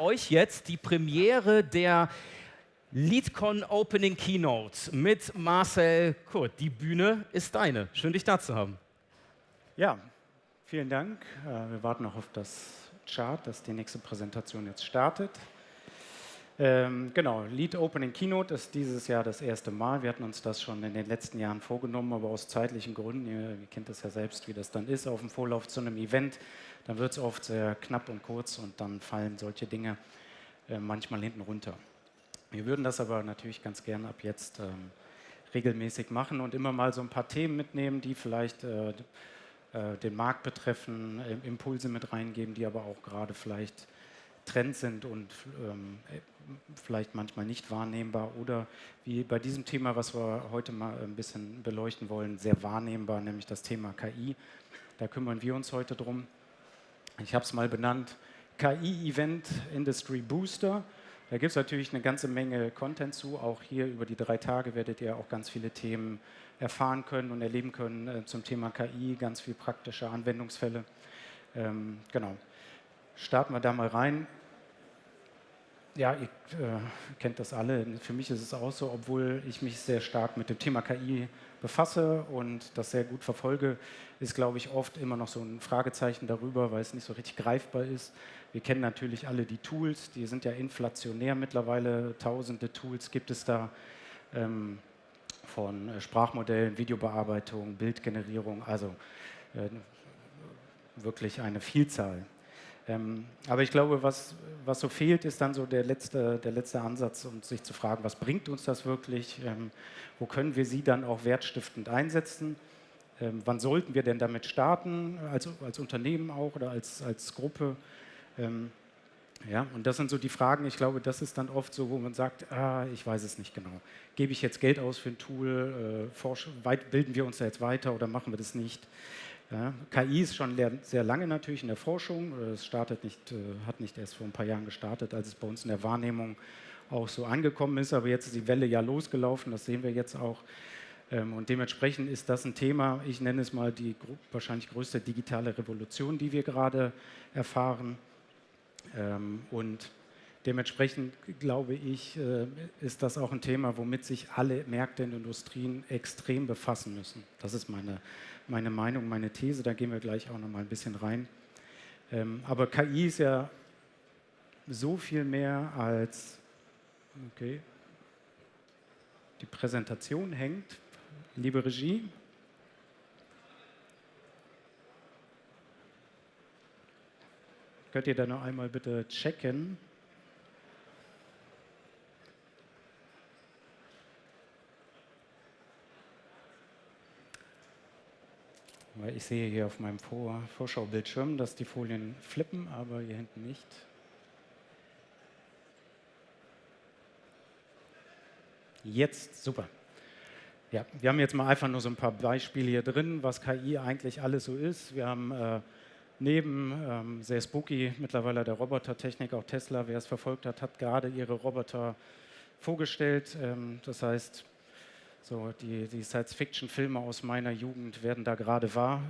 euch jetzt die Premiere der LeadCon Opening Keynote mit Marcel Kurt. Die Bühne ist deine. Schön, dich da zu haben. Ja, vielen Dank. Wir warten noch auf das Chart, dass die nächste Präsentation jetzt startet. Genau, Lead Opening Keynote ist dieses Jahr das erste Mal. Wir hatten uns das schon in den letzten Jahren vorgenommen, aber aus zeitlichen Gründen, ihr kennt das ja selbst, wie das dann ist auf dem Vorlauf zu einem Event, dann wird es oft sehr knapp und kurz und dann fallen solche Dinge manchmal hinten runter. Wir würden das aber natürlich ganz gern ab jetzt regelmäßig machen und immer mal so ein paar Themen mitnehmen, die vielleicht den Markt betreffen, Impulse mit reingeben, die aber auch gerade vielleicht Trend sind und vielleicht manchmal nicht wahrnehmbar oder wie bei diesem Thema, was wir heute mal ein bisschen beleuchten wollen, sehr wahrnehmbar, nämlich das Thema KI. Da kümmern wir uns heute drum. Ich habe es mal benannt, KI-Event Industry Booster. Da gibt es natürlich eine ganze Menge Content zu. Auch hier über die 3 Tage werdet ihr auch ganz viele Themen erfahren können und erleben können zum Thema KI, ganz viele praktische Anwendungsfälle. Genau. Starten wir da mal rein. Ja, ihr kennt das alle. Für mich ist es auch so, obwohl ich mich sehr stark mit dem Thema KI befasse und das sehr gut verfolge, ist, glaube ich, oft immer noch so ein Fragezeichen darüber, weil es nicht so richtig greifbar ist. Wir kennen natürlich alle die Tools, die sind ja inflationär mittlerweile. Tausende Tools gibt es da von Sprachmodellen, Videobearbeitung, Bildgenerierung, also wirklich eine Vielzahl. Aber ich glaube, was so fehlt, ist dann so der letzte Ansatz, um sich zu fragen, was bringt uns das wirklich? Wo können wir sie dann auch wertstiftend einsetzen? Wann sollten wir denn damit starten, als Unternehmen auch oder als Gruppe? Ja, und das sind so die Fragen, ich glaube, das ist dann oft so, wo man sagt, ich weiß es nicht genau. Gebe ich jetzt Geld aus für ein Tool? Bilden wir uns da jetzt weiter oder machen wir das nicht? Ja, KI ist schon sehr lange natürlich in der Forschung. Es hat nicht erst vor ein paar Jahren gestartet, als es bei uns in der Wahrnehmung auch so angekommen ist. Aber jetzt ist die Welle ja losgelaufen, das sehen wir jetzt auch. Und dementsprechend ist das ein Thema, ich nenne es mal die wahrscheinlich größte digitale Revolution, die wir gerade erfahren. Und dementsprechend, glaube ich, ist das auch ein Thema, womit sich alle Märkte und Industrien extrem befassen müssen. Das ist meine Meinung, meine These, da gehen wir gleich auch noch mal ein bisschen rein. Aber KI ist ja so viel mehr als, okay, die Präsentation hängt. Liebe Regie. Könnt ihr da noch einmal bitte checken? Weil ich sehe hier auf meinem Vorschaubildschirm, dass die Folien flippen, aber hier hinten nicht. Jetzt, super. Ja, wir haben jetzt mal einfach nur so ein paar Beispiele hier drin, was KI eigentlich alles so ist. Wir haben neben sehr spooky mittlerweile der Robotertechnik, auch Tesla, wer es verfolgt hat, hat gerade ihre Roboter vorgestellt. Das heißt, so die Science-Fiction-Filme aus meiner Jugend werden da gerade wahr.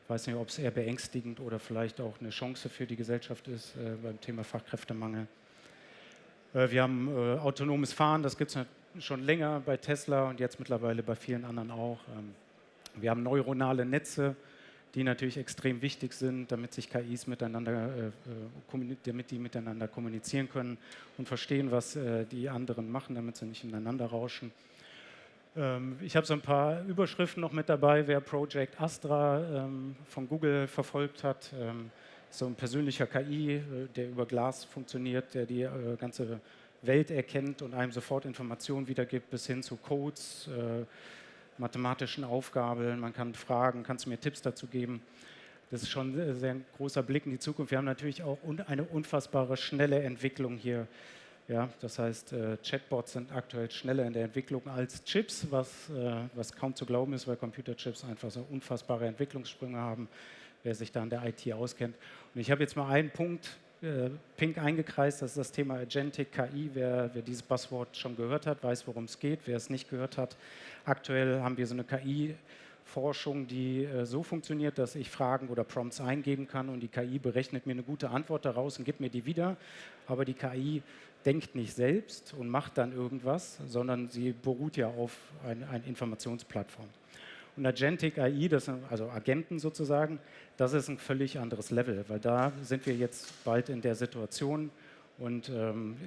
Ich weiß nicht, ob es eher beängstigend oder vielleicht auch eine Chance für die Gesellschaft ist beim Thema Fachkräftemangel. Wir haben autonomes Fahren, das gibt es schon länger bei Tesla und jetzt mittlerweile bei vielen anderen auch. Wir haben neuronale Netze, die natürlich extrem wichtig sind, damit sich KIs damit die miteinander kommunizieren können und verstehen, was die anderen machen, damit sie nicht ineinander rauschen. Ich habe so ein paar Überschriften noch mit dabei, wer Project Astra von Google verfolgt hat. So ein persönlicher KI, der über Glas funktioniert, der die ganze Welt erkennt und einem sofort Informationen wiedergibt, bis hin zu Codes, mathematischen Aufgaben. Man kann fragen, kannst du mir Tipps dazu geben? Das ist schon ein sehr großer Blick in die Zukunft. Wir haben natürlich auch eine unfassbare schnelle Entwicklung hier. Ja, das heißt, Chatbots sind aktuell schneller in der Entwicklung als Chips, was kaum zu glauben ist, weil Computerchips einfach so unfassbare Entwicklungssprünge haben, wer sich da in der IT auskennt. Und ich habe jetzt mal einen Punkt pink eingekreist, das ist das Thema Agentic KI. Wer dieses Buzzword schon gehört hat, weiß, worum es geht. Wer es nicht gehört hat, aktuell haben wir so eine KI Forschung, die so funktioniert, dass ich Fragen oder Prompts eingeben kann und die KI berechnet mir eine gute Antwort daraus und gibt mir die wieder. Aber die KI denkt nicht selbst und macht dann irgendwas, sondern sie beruht ja auf eine Informationsplattform. Und Agentic AI, das sind also Agenten sozusagen, das ist ein völlig anderes Level, weil da sind wir jetzt bald in der Situation und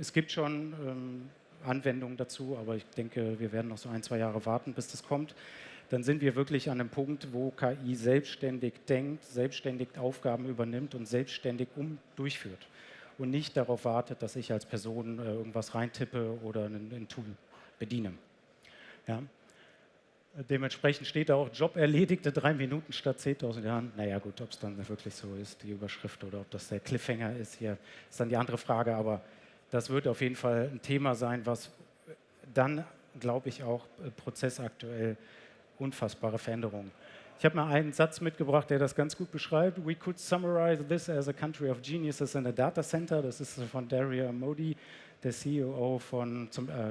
es gibt schon Anwendungen dazu, aber ich denke, wir werden noch so 1, 2 Jahre warten, bis das kommt. Dann sind wir wirklich an einem Punkt, wo KI selbstständig denkt, selbstständig Aufgaben übernimmt und selbstständig durchführt und nicht darauf wartet, dass ich als Person irgendwas reintippe oder ein Tool bediene. Ja. Dementsprechend steht da auch Job erledigte 3 Minuten statt 10.000 Jahren. Naja gut, ob es dann wirklich so ist, die Überschrift, oder ob das der Cliffhanger ist hier, ist dann die andere Frage. Aber das wird auf jeden Fall ein Thema sein, was dann, glaube ich, auch prozessaktuell unfassbare Veränderungen. Ich habe mal einen Satz mitgebracht, der das ganz gut beschreibt. We could summarize this as a country of geniuses in a data center. Das ist von Daria Modi, der CEO von,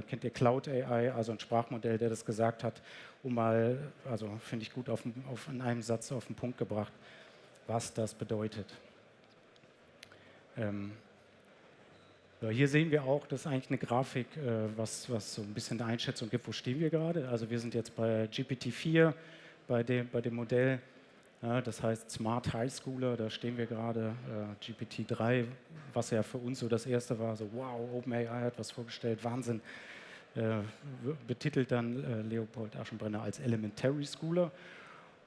kennt ihr Cloud AI, also ein Sprachmodell, der das gesagt hat, mal, also finde ich gut in einem Satz auf den Punkt gebracht, was das bedeutet. So, hier sehen wir auch, das ist eigentlich eine Grafik, was so ein bisschen eine Einschätzung gibt, wo stehen wir gerade. Also wir sind jetzt bei GPT-4, bei dem Modell, ja, das heißt Smart High Schooler, da stehen wir gerade, GPT-3, was ja für uns so das erste war, so wow, OpenAI hat was vorgestellt, Wahnsinn, betitelt dann Leopold Aschenbrenner als Elementary Schooler.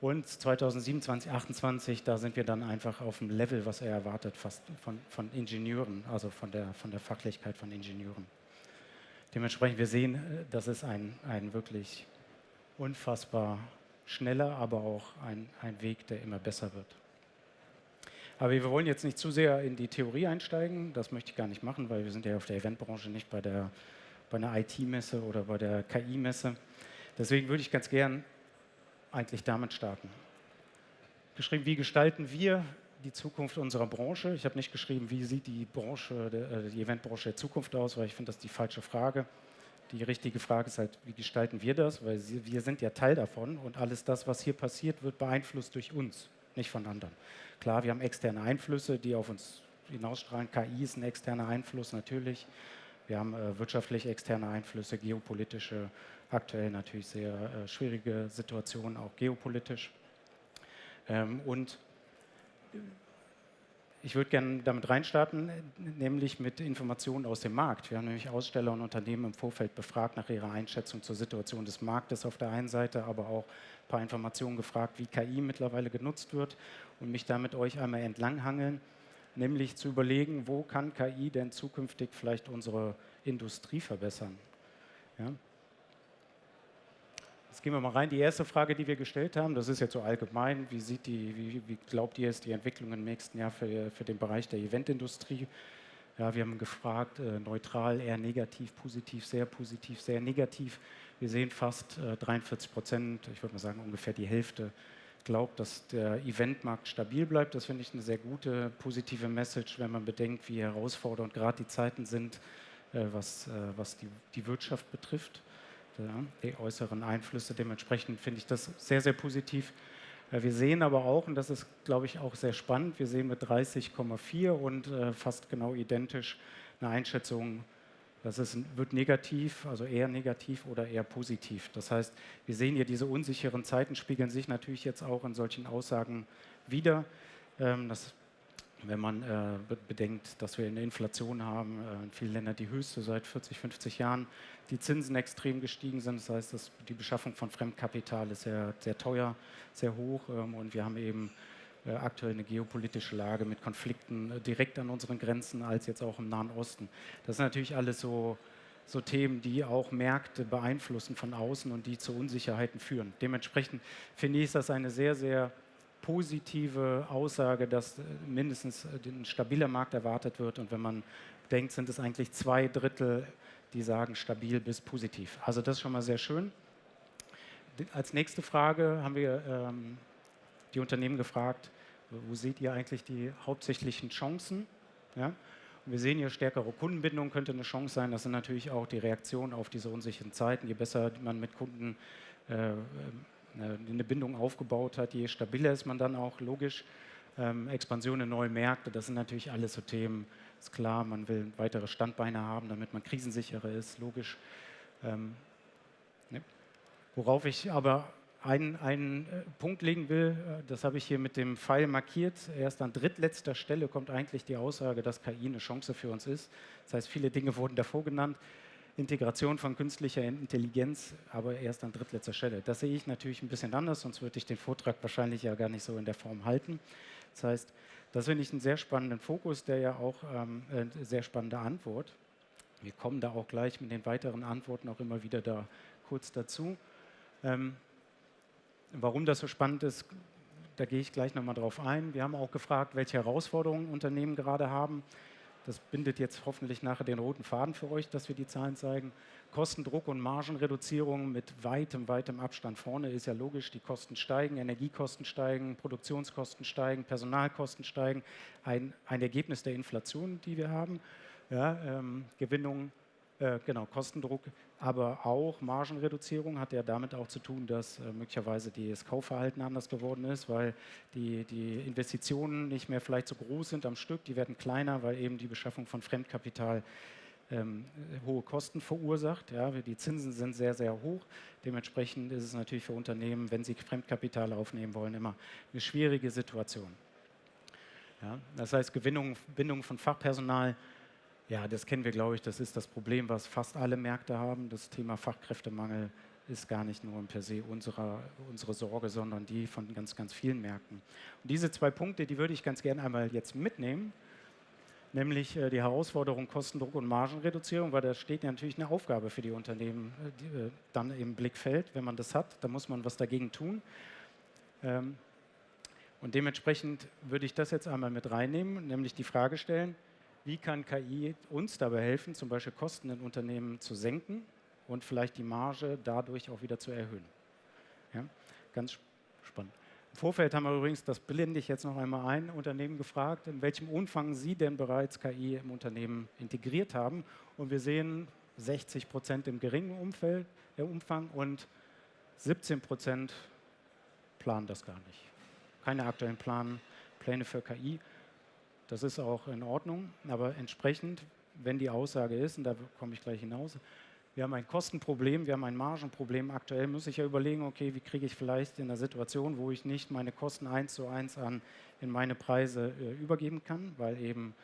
Und 2027, 2028, da sind wir dann einfach auf dem Level, was er erwartet, fast von Ingenieuren, also von der Fachlichkeit von Ingenieuren. Dementsprechend, wir sehen, das ist ein wirklich unfassbar schneller, aber auch ein Weg, der immer besser wird. Aber wir wollen jetzt nicht zu sehr in die Theorie einsteigen, das möchte ich gar nicht machen, weil wir sind ja auf der Eventbranche, nicht bei einer IT-Messe oder bei der KI-Messe. Deswegen würde ich ganz gern eigentlich damit starten. Geschrieben, wie gestalten wir die Zukunft unserer Branche? Ich habe nicht geschrieben, wie sieht die Eventbranche der Zukunft aus, weil ich finde, das ist die falsche Frage. Die richtige Frage ist halt, wie gestalten wir das? Weil wir sind ja Teil davon und alles das, was hier passiert, wird beeinflusst durch uns, nicht von anderen. Klar, wir haben externe Einflüsse, die auf uns hinausstrahlen. KI ist ein externer Einfluss natürlich. Wir haben wirtschaftlich externe Einflüsse, geopolitische, aktuell natürlich sehr schwierige Situationen, auch geopolitisch. Und ich würde gerne damit reinstarten, nämlich mit Informationen aus dem Markt. Wir haben nämlich Aussteller und Unternehmen im Vorfeld befragt nach ihrer Einschätzung zur Situation des Marktes auf der einen Seite, aber auch ein paar Informationen gefragt, wie KI mittlerweile genutzt wird und mich da mit euch einmal entlanghangeln, nämlich zu überlegen, wo kann KI denn zukünftig vielleicht unsere Industrie verbessern. Ja? Jetzt gehen wir mal rein. Die erste Frage, die wir gestellt haben, das ist jetzt so allgemein, wie glaubt ihr, ist die Entwicklung im nächsten Jahr für den Bereich der Eventindustrie? Ja, wir haben gefragt, neutral, eher negativ, sehr negativ. Wir sehen fast 43%, ich würde mal sagen ungefähr die Hälfte, glaubt, dass der Eventmarkt stabil bleibt. Das finde ich eine sehr gute, positive Message, wenn man bedenkt, wie herausfordernd gerade die Zeiten sind, was die Wirtschaft betrifft. Ja, die äußeren Einflüsse. Dementsprechend finde ich das sehr, sehr positiv. Wir sehen aber auch, und das ist, glaube ich, auch sehr spannend, wir sehen mit 30,4 und fast genau identisch eine Einschätzung, wird negativ, also eher negativ oder eher positiv. Das heißt, wir sehen hier, diese unsicheren Zeiten spiegeln sich natürlich jetzt auch in solchen Aussagen wider. Wenn man bedenkt, dass wir eine Inflation haben, in vielen Ländern die höchste seit 40, 50 Jahren, die Zinsen extrem gestiegen sind, das heißt, die Beschaffung von Fremdkapital ist sehr, sehr teuer, sehr hoch und wir haben eben aktuell eine geopolitische Lage mit Konflikten direkt an unseren Grenzen als jetzt auch im Nahen Osten. Das sind natürlich alles so Themen, die auch Märkte beeinflussen von außen und die zu Unsicherheiten führen. Dementsprechend finde ich, ist das eine sehr, sehr positive Aussage, dass mindestens ein stabiler Markt erwartet wird. Und wenn man denkt, sind es eigentlich 2/3, die sagen stabil bis positiv. Also das ist schon mal sehr schön. Als nächste Frage haben wir die Unternehmen gefragt, wo seht ihr eigentlich die hauptsächlichen Chancen? Ja? Und wir sehen hier, stärkere Kundenbindung könnte eine Chance sein. Das sind natürlich auch die Reaktionen auf diese unsicheren Zeiten. Je besser man mit Kunden eine Bindung aufgebaut hat, je stabiler ist man dann auch, logisch. Expansion in neue Märkte, das sind natürlich alles so Themen, ist klar, man will weitere Standbeine haben, damit man krisensicherer ist, logisch. Ne? Worauf ich aber einen Punkt legen will, das habe ich hier mit dem Pfeil markiert. Erst an drittletzter Stelle kommt eigentlich die Aussage, dass KI eine Chance für uns ist. Das heißt, viele Dinge wurden davor genannt. Integration von künstlicher Intelligenz, aber erst an drittletzter Stelle. Das sehe ich natürlich ein bisschen anders, sonst würde ich den Vortrag wahrscheinlich ja gar nicht so in der Form halten. Das heißt, das finde ich einen sehr spannenden Fokus, der ja auch eine sehr spannende Antwort. Wir kommen da auch gleich mit den weiteren Antworten auch immer wieder da kurz dazu. Warum das so spannend ist, da gehe ich gleich nochmal drauf ein. Wir haben auch gefragt, welche Herausforderungen Unternehmen gerade haben. Das bindet jetzt hoffentlich nachher den roten Faden für euch, dass wir die Zahlen zeigen. Kostendruck und Margenreduzierung mit weitem Abstand vorne ist ja logisch. Die Kosten steigen, Energiekosten steigen, Produktionskosten steigen, Personalkosten steigen. Ein Ergebnis der Inflation, die wir haben. Ja, Gewinnung, genau, Kostendruck, aber auch Margenreduzierung hat ja damit auch zu tun, dass möglicherweise das Kaufverhalten anders geworden ist, weil die Investitionen nicht mehr vielleicht so groß sind am Stück, die werden kleiner, weil eben die Beschaffung von Fremdkapital hohe Kosten verursacht. Ja, die Zinsen sind sehr hoch. Dementsprechend ist es natürlich für Unternehmen, wenn sie Fremdkapital aufnehmen wollen, immer eine schwierige Situation. Ja, das heißt, Bindung von Fachpersonal. Ja, das kennen wir, glaube ich, das ist das Problem, was fast alle Märkte haben. Das Thema Fachkräftemangel ist gar nicht nur per se unsere Sorge, sondern die von ganz vielen Märkten. Und diese zwei Punkte, die würde ich ganz gerne einmal jetzt mitnehmen, nämlich die Herausforderung Kostendruck und Margenreduzierung, weil da steht ja natürlich eine Aufgabe für die Unternehmen dann im Blickfeld, wenn man das hat, da muss man was dagegen tun. Und dementsprechend würde ich das jetzt einmal mit reinnehmen, nämlich die Frage stellen, wie kann KI uns dabei helfen, zum Beispiel Kosten in Unternehmen zu senken und vielleicht die Marge dadurch auch wieder zu erhöhen? Ja, ganz spannend. Im Vorfeld haben wir übrigens, das blende ich jetzt noch einmal ein, Unternehmen gefragt, in welchem Umfang sie denn bereits KI im Unternehmen integriert haben. Und wir sehen 60% im geringen Umfang und 17% planen das gar nicht. Keine aktuellen Pläne für KI. Das ist auch in Ordnung, aber entsprechend, wenn die Aussage ist, und da komme ich gleich hinaus, wir haben ein Kostenproblem, wir haben ein Margenproblem. Aktuell muss ich ja überlegen, okay, wie kriege ich vielleicht in einer Situation, wo ich nicht meine Kosten 1:1 in meine Preise übergeben kann, weil eben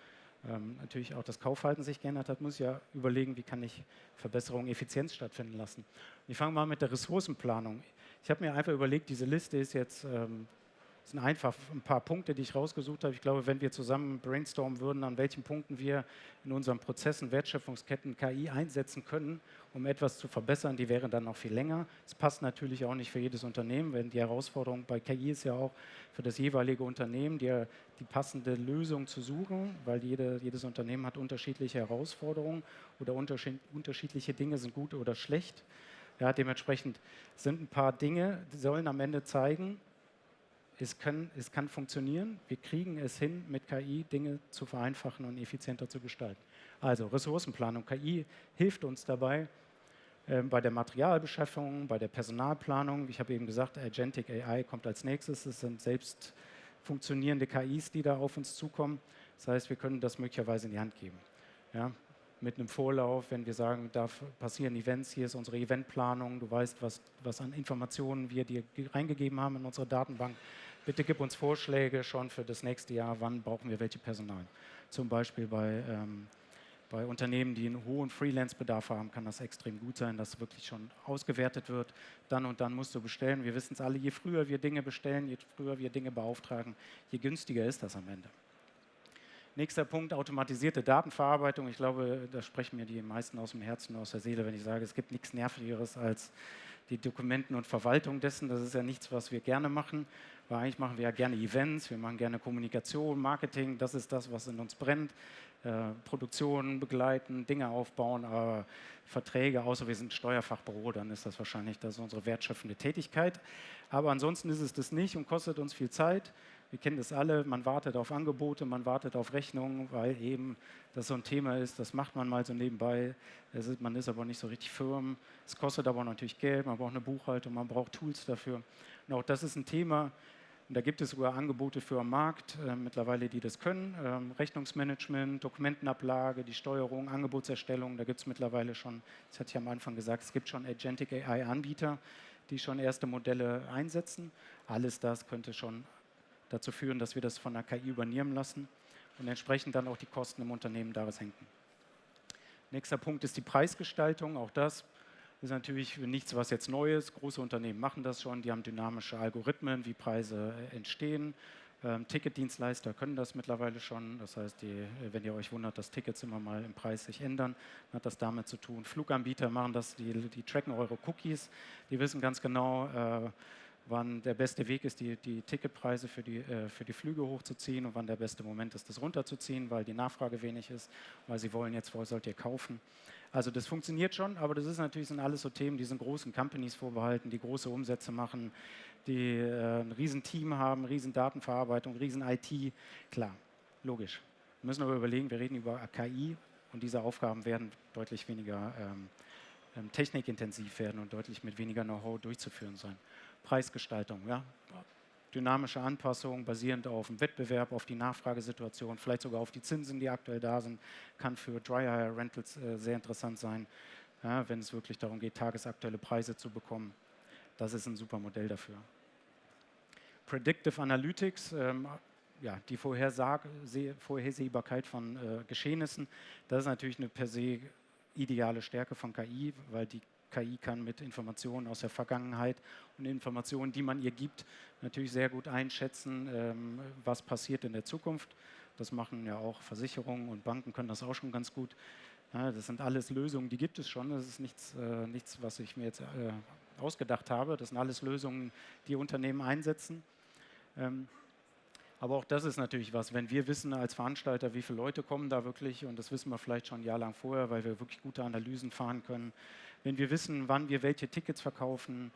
natürlich auch das Kaufverhalten sich geändert hat, muss ich ja überlegen, wie kann ich Verbesserung, Effizienz stattfinden lassen. Ich fange mal mit der Ressourcenplanung. Ich habe mir einfach überlegt, diese Liste ist jetzt das sind einfach ein paar Punkte, die ich rausgesucht habe. Ich glaube, wenn wir zusammen brainstormen würden, an welchen Punkten wir in unseren Prozessen, Wertschöpfungsketten KI einsetzen können, um etwas zu verbessern, die wären dann noch viel länger. Es passt natürlich auch nicht für jedes Unternehmen, denn die Herausforderung bei KI ist ja auch für das jeweilige Unternehmen, die passende Lösung zu suchen, weil jedes Unternehmen hat unterschiedliche Herausforderungen oder unterschiedliche Dinge sind gut oder schlecht. Ja, dementsprechend sind ein paar Dinge, die sollen am Ende zeigen, es kann funktionieren. Wir kriegen es hin, mit KI Dinge zu vereinfachen und effizienter zu gestalten. Also Ressourcenplanung. KI hilft uns dabei bei der Materialbeschaffung, bei der Personalplanung. Ich habe eben gesagt, Agentic AI kommt als nächstes. Es sind selbst funktionierende KIs, die da auf uns zukommen. Das heißt, wir können das möglicherweise in die Hand geben. Ja? Mit einem Vorlauf, wenn wir sagen, da passieren Events, hier ist unsere Eventplanung, du weißt, was an Informationen wir dir reingegeben haben in unsere Datenbank. Bitte gib uns Vorschläge schon für das nächste Jahr, wann brauchen wir welche Personal. Zum Beispiel bei Unternehmen, die einen hohen Freelance-Bedarf haben, kann das extrem gut sein, dass wirklich schon ausgewertet wird. Dann und dann musst du bestellen. Wir wissen es alle, je früher wir Dinge bestellen, je früher wir Dinge beauftragen, je günstiger ist das am Ende. Nächster Punkt, automatisierte Datenverarbeitung. Ich glaube, da sprechen mir die meisten aus dem Herzen, aus der Seele, wenn ich sage, es gibt nichts Nervigeres als die Dokumenten und Verwaltung dessen. Das ist ja nichts, was wir gerne machen. weil eigentlich machen wir ja gerne Events, wir machen gerne Kommunikation, Marketing, das ist das, was in uns brennt. Produktion begleiten, Dinge aufbauen, aber Verträge, außer wir sind Steuerfachbüro, dann ist das wahrscheinlich unsere wertschöpfende Tätigkeit. Aber ansonsten ist es das nicht und kostet uns viel Zeit. Wir kennen das alle, man wartet auf Angebote, man wartet auf Rechnungen, weil eben das so ein Thema ist, das macht man mal so nebenbei, man ist aber nicht so richtig firm, es kostet aber natürlich Geld, man braucht eine Buchhaltung, man braucht Tools dafür. Und auch das ist ein Thema, und da gibt es sogar Angebote für am Markt mittlerweile, die das können. Rechnungsmanagement, Dokumentenablage, die Steuerung, Angebotserstellung, da gibt es mittlerweile schon, das hatte ich am Anfang gesagt, es gibt schon Agentic AI-Anbieter, die schon erste Modelle einsetzen. Alles das könnte schon dazu führen, dass wir das von der KI übernehmen lassen und entsprechend dann auch die Kosten im Unternehmen daraus senken. Nächster Punkt ist die Preisgestaltung. Auch das ist natürlich nichts, was jetzt neu ist. Große Unternehmen machen das schon. Die haben dynamische Algorithmen, wie Preise entstehen. Ticketdienstleister können das mittlerweile schon. Das heißt, wenn ihr euch wundert, dass Tickets immer mal im Preis sich ändern, hat das damit zu tun. Fluganbieter machen das, die tracken eure Cookies. Die wissen ganz genau, wann der beste Weg ist, die Ticketpreise für die Flüge hochzuziehen und wann der beste Moment ist, das runterzuziehen, weil die Nachfrage wenig ist, weil sie wollen jetzt, wo sollt ihr kaufen. Also das funktioniert schon, aber das sind alles so Themen, die sind großen Companies vorbehalten, die große Umsätze machen, die ein riesen Team haben, riesen Datenverarbeitung, riesen IT. Klar, logisch. Wir müssen aber überlegen, wir reden über KI und diese Aufgaben werden deutlich weniger technikintensiv werden und deutlich mit weniger Know-how durchzuführen sein. Preisgestaltung, ja. Dynamische Anpassung basierend auf dem Wettbewerb, auf die Nachfragesituation, vielleicht sogar auf die Zinsen, die aktuell da sind, kann für Dry-Hire-Rentals sehr interessant sein, ja, wenn es wirklich darum geht, tagesaktuelle Preise zu bekommen. Das ist ein super Modell dafür. Predictive Analytics, ja, die Vorhersehbarkeit von Geschehnissen, das ist natürlich eine per se ideale Stärke von KI, weil die KI kann mit Informationen aus der Vergangenheit und Informationen, die man ihr gibt, natürlich sehr gut einschätzen, was passiert in der Zukunft. Das machen ja auch Versicherungen und Banken können das auch schon ganz gut. Ja, das sind alles Lösungen, die gibt es schon. Das ist nichts, was ich mir jetzt ausgedacht habe. Das sind alles Lösungen, die Unternehmen einsetzen. Aber auch das ist natürlich was, wenn wir wissen als Veranstalter, wie viele Leute kommen da wirklich, und das wissen wir vielleicht schon ein Jahr lang vorher, weil wir wirklich gute Analysen fahren können. Wenn wir wissen, wann wir welche Tickets verkaufen,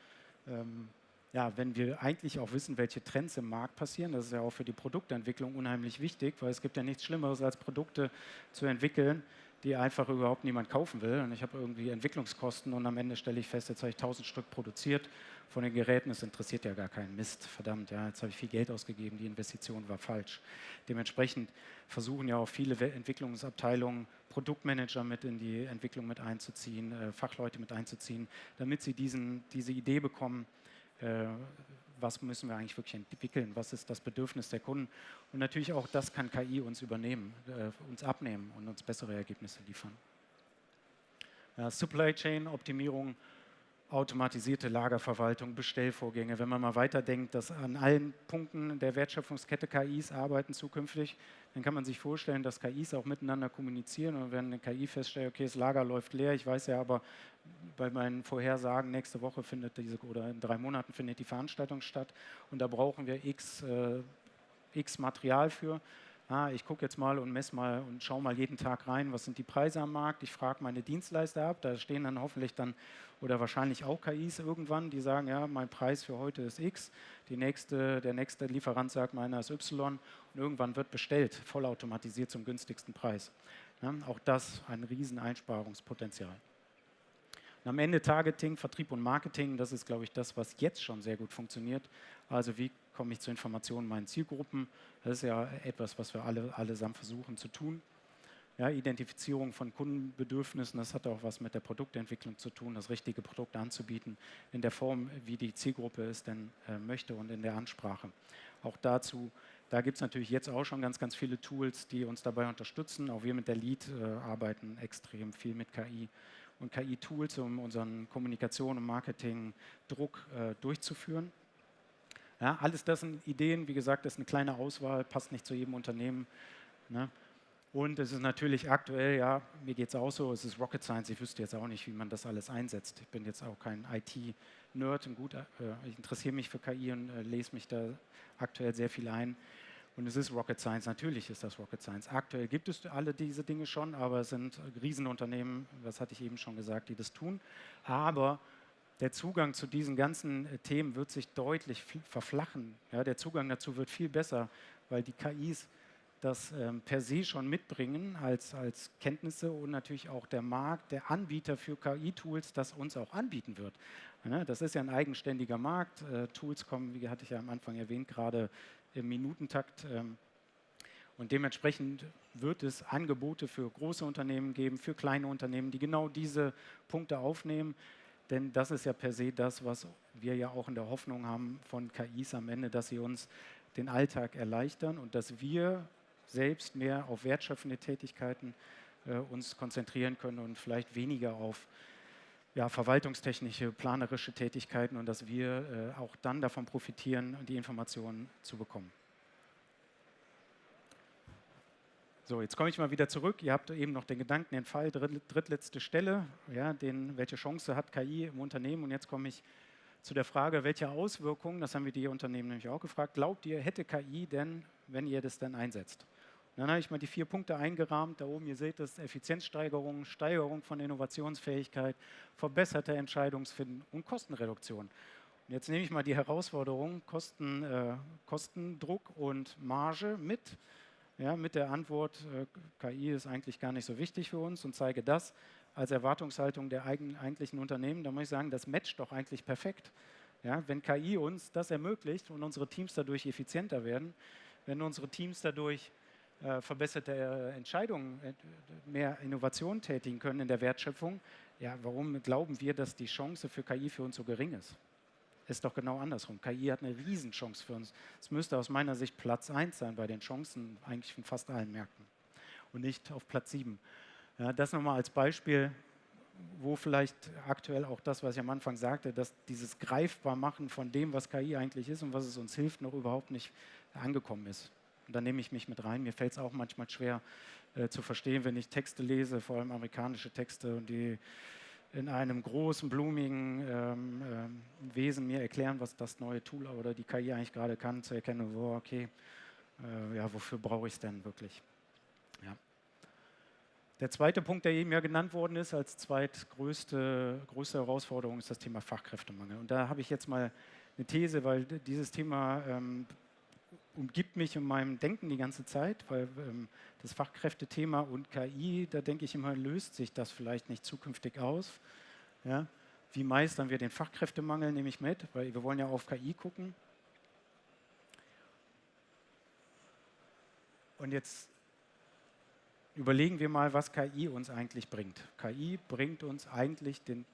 ja, wenn wir eigentlich auch wissen, welche Trends im Markt passieren, das ist ja auch für die Produktentwicklung unheimlich wichtig, weil es gibt ja nichts Schlimmeres, als Produkte zu entwickeln, die einfach überhaupt niemand kaufen will. Und ich habe irgendwie Entwicklungskosten und am Ende stelle ich fest, jetzt habe ich 1000 Stück produziert von den Geräten, das interessiert ja gar keinen Mist. Verdammt, ja, jetzt habe ich viel Geld ausgegeben, die Investition war falsch. Dementsprechend versuchen ja auch viele Entwicklungsabteilungen, Produktmanager mit in die Entwicklung mit einzuziehen, Fachleute mit einzuziehen, damit sie diese Idee bekommen, was müssen wir eigentlich wirklich entwickeln, was ist das Bedürfnis der Kunden. Und natürlich auch das kann KI uns übernehmen, uns abnehmen und uns bessere Ergebnisse liefern. Supply Chain Optimierung, automatisierte Lagerverwaltung, Bestellvorgänge. Wenn man mal weiterdenkt, dass an allen Punkten der Wertschöpfungskette KIs arbeiten zukünftig, dann kann man sich vorstellen, dass KIs auch miteinander kommunizieren. Und wenn eine KI feststellt, okay, das Lager läuft leer, ich weiß ja aber bei meinen Vorhersagen, nächste Woche oder in 3 Monaten findet die Veranstaltung statt und da brauchen wir x Material für. Ich gucke jetzt mal und messe mal und schaue mal jeden Tag rein, was sind die Preise am Markt. Ich frage meine Dienstleister ab, da stehen dann hoffentlich dann oder wahrscheinlich auch KIs irgendwann, die sagen, ja, mein Preis für heute ist X, der nächste Lieferant sagt, meiner ist Y und irgendwann wird bestellt, vollautomatisiert zum günstigsten Preis. Ja, auch das ein riesen Einsparungspotenzial. Und am Ende Targeting, Vertrieb und Marketing, das ist, glaube ich, das, was jetzt schon sehr gut funktioniert. Also wie komme ich zu Informationen meinen Zielgruppen? Das ist ja etwas, was wir allesamt versuchen zu tun. Ja, Identifizierung von Kundenbedürfnissen, das hat auch was mit der Produktentwicklung zu tun, das richtige Produkt anzubieten, in der Form, wie die Zielgruppe es denn möchte und in der Ansprache. Auch da gibt es natürlich jetzt auch schon ganz, ganz viele Tools, die uns dabei unterstützen. Auch wir mit der Lead arbeiten extrem viel mit KI und KI-Tools, um unseren Kommunikation und Marketing Druck durchzuführen. Ja, alles das sind Ideen, wie gesagt, das ist eine kleine Auswahl, passt nicht zu jedem Unternehmen. Ne? Und es ist natürlich aktuell, ja, mir geht es auch so, es ist Rocket Science, ich wüsste jetzt auch nicht, wie man das alles einsetzt. Ich bin jetzt auch kein IT-Nerd, ich interessiere mich für KI und lese mich da aktuell sehr viel ein. Und es ist Rocket Science, natürlich ist das Rocket Science. Aktuell gibt es alle diese Dinge schon, aber es sind Riesenunternehmen, das hatte ich eben schon gesagt, die das tun. Aber der Zugang zu diesen ganzen Themen wird sich deutlich verflachen. Ja, der Zugang dazu wird viel besser, weil die KIs das per se schon mitbringen als Kenntnisse und natürlich auch der Markt, der Anbieter für KI-Tools, das uns auch anbieten wird. Ja, das ist ja ein eigenständiger Markt. Tools kommen, wie hatte ich ja am Anfang erwähnt, gerade im Minutentakt. Und dementsprechend wird es Angebote für große Unternehmen geben, für kleine Unternehmen, die genau diese Punkte aufnehmen. Denn das ist ja per se das, was wir ja auch in der Hoffnung haben von KIs am Ende, dass sie uns den Alltag erleichtern und dass wir selbst mehr auf wertschöpfende Tätigkeiten uns konzentrieren können und vielleicht weniger auf verwaltungstechnische, planerische Tätigkeiten und dass wir auch dann davon profitieren, die Informationen zu bekommen. So, jetzt komme ich mal wieder zurück. Ihr habt eben noch den Gedanken, den Fall, drittletzte Stelle, ja, welche Chance hat KI im Unternehmen? Und jetzt komme ich zu der Frage, welche Auswirkungen, das haben wir die Unternehmen nämlich auch gefragt, glaubt ihr, hätte KI denn, wenn ihr das dann einsetzt? Und dann habe ich mal die 4 Punkte eingerahmt. Da oben, ihr seht das, Effizienzsteigerung, Steigerung von Innovationsfähigkeit, verbesserte Entscheidungsfinden und Kostenreduktion. Und jetzt nehme ich mal die Herausforderung, Kostendruck und Marge mit. Ja, mit der Antwort, KI ist eigentlich gar nicht so wichtig für uns und zeige das als Erwartungshaltung der eigentlichen Unternehmen, da muss ich sagen, das matcht doch eigentlich perfekt. Ja, wenn KI uns das ermöglicht und unsere Teams dadurch effizienter werden, wenn unsere Teams dadurch verbesserte Entscheidungen, mehr Innovation tätigen können in der Wertschöpfung, ja, warum glauben wir, dass die Chance für KI für uns so gering ist? Ist doch genau andersrum. KI hat eine Riesenchance für uns. Es müsste aus meiner Sicht Platz 1 sein bei den Chancen eigentlich von fast allen Märkten und nicht auf Platz 7. Ja, das nochmal als Beispiel, wo vielleicht aktuell auch das, was ich am Anfang sagte, dass dieses Greifbarmachen von dem, was KI eigentlich ist und was es uns hilft, noch überhaupt nicht angekommen ist. Und da nehme ich mich mit rein. Mir fällt es auch manchmal schwer zu verstehen, wenn ich Texte lese, vor allem amerikanische Texte, und die in einem großen, blumigen Wesen mir erklären, was das neue Tool oder die KI eigentlich gerade kann, zu erkennen, okay, wofür brauche ich es denn wirklich? Ja. Der zweite Punkt, der eben ja genannt worden ist, als größte Herausforderung, ist das Thema Fachkräftemangel. Und da habe ich jetzt mal eine These, weil dieses Thema umgibt mich in meinem Denken die ganze Zeit, weil das Fachkräftethema und KI, da denke ich immer, löst sich das vielleicht nicht zukünftig aus. Ja? Wie meistern wir den Fachkräftemangel, nehme ich mit, weil wir wollen ja auf KI gucken. Und jetzt überlegen wir mal, was KI uns eigentlich bringt. KI bringt uns eigentlich den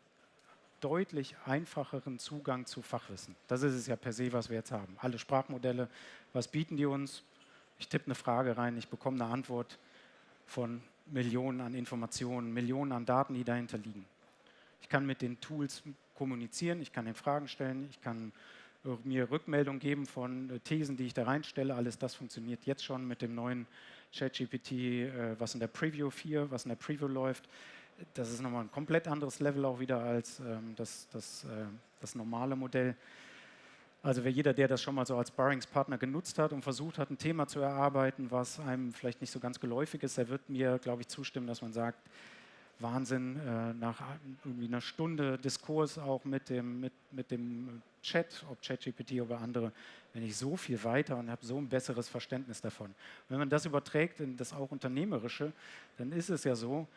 deutlich einfacheren Zugang zu Fachwissen. Das ist es ja per se, was wir jetzt haben. Alle Sprachmodelle, was bieten die uns? Ich tippe eine Frage rein, ich bekomme eine Antwort von Millionen an Informationen, Millionen an Daten, die dahinter liegen. Ich kann mit den Tools kommunizieren, ich kann den Fragen stellen, ich kann mir Rückmeldung geben von Thesen, die ich da reinstelle. Alles das funktioniert jetzt schon mit dem neuen ChatGPT, was in der Preview 4, was in der Preview läuft. Das ist nochmal ein komplett anderes Level auch wieder als das normale Modell. Also jeder, der das schon mal so als Sparringspartner genutzt hat und versucht hat, ein Thema zu erarbeiten, was einem vielleicht nicht so ganz geläufig ist, der wird mir, glaube ich, zustimmen, dass man sagt, Wahnsinn, nach irgendwie einer Stunde Diskurs auch mit dem Chat, ob ChatGPT oder andere, bin ich so viel weiter und habe so ein besseres Verständnis davon. Und wenn man das überträgt in das auch Unternehmerische, dann ist es ja so,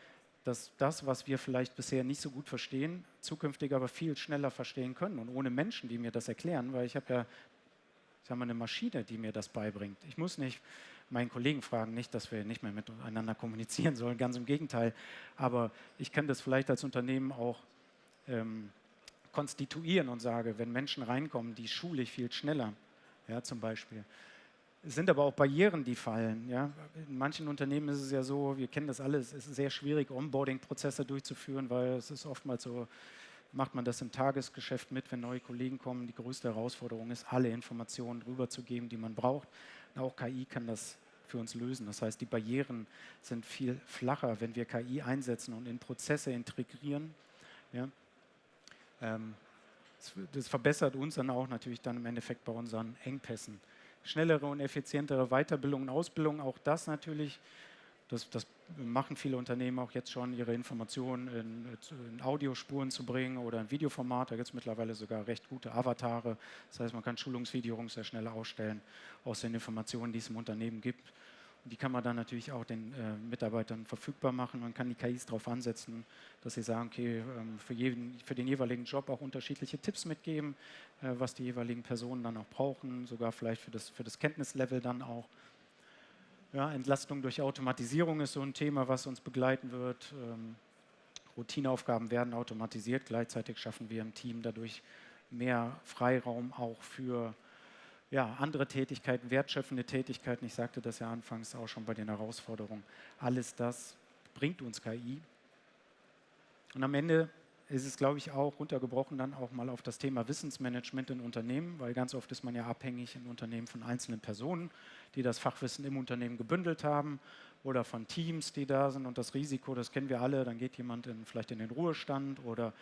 dass das, was wir vielleicht bisher nicht so gut verstehen, zukünftig aber viel schneller verstehen können und ohne Menschen, die mir das erklären, weil ich habe ja, ich sag mal, eine Maschine, die mir das beibringt. Ich muss nicht meinen Kollegen fragen, nicht, dass wir nicht mehr miteinander kommunizieren sollen, ganz im Gegenteil, aber ich kann das vielleicht als Unternehmen auch konstituieren und sage, wenn Menschen reinkommen, die schule ich viel schneller, ja, zum Beispiel. Es sind aber auch Barrieren, die fallen. Ja. In manchen Unternehmen ist es ja so, wir kennen das alles, es ist sehr schwierig, Onboarding-Prozesse durchzuführen, weil es ist oftmals so, macht man das im Tagesgeschäft mit, wenn neue Kollegen kommen. Die größte Herausforderung ist, alle Informationen rüberzugeben, die man braucht. Und auch KI kann das für uns lösen. Das heißt, die Barrieren sind viel flacher, wenn wir KI einsetzen und in Prozesse integrieren. Ja. Das verbessert uns dann auch natürlich dann im Endeffekt bei unseren Engpässen. Schnellere und effizientere Weiterbildung und Ausbildung, auch das natürlich. Das machen viele Unternehmen auch jetzt schon, ihre Informationen in Audiospuren zu bringen oder in Videoformat. Da gibt es mittlerweile sogar recht gute Avatare. Das heißt, man kann Schulungsvideos sehr schnell ausstellen aus den Informationen, die es im Unternehmen gibt. Und die kann man dann natürlich auch den Mitarbeitern verfügbar machen. Man kann die KIs darauf ansetzen, dass sie sagen, okay, für den jeweiligen Job auch unterschiedliche Tipps mitgeben, was die jeweiligen Personen dann auch brauchen, sogar vielleicht für das Kenntnislevel dann auch. Ja, Entlastung durch Automatisierung ist so ein Thema, was uns begleiten wird. Routineaufgaben werden automatisiert. Gleichzeitig schaffen wir im Team dadurch mehr Freiraum auch für andere Tätigkeiten, wertschöpfende Tätigkeiten. Ich sagte das ja anfangs auch schon bei den Herausforderungen. Alles das bringt uns KI. Und am Ende ist es, glaube ich, auch runtergebrochen dann auch mal auf das Thema Wissensmanagement in Unternehmen, weil ganz oft ist man ja abhängig in Unternehmen von einzelnen Personen, die das Fachwissen im Unternehmen gebündelt haben oder von Teams, die da sind und das Risiko, das kennen wir alle, dann geht jemand vielleicht in den Ruhestand oder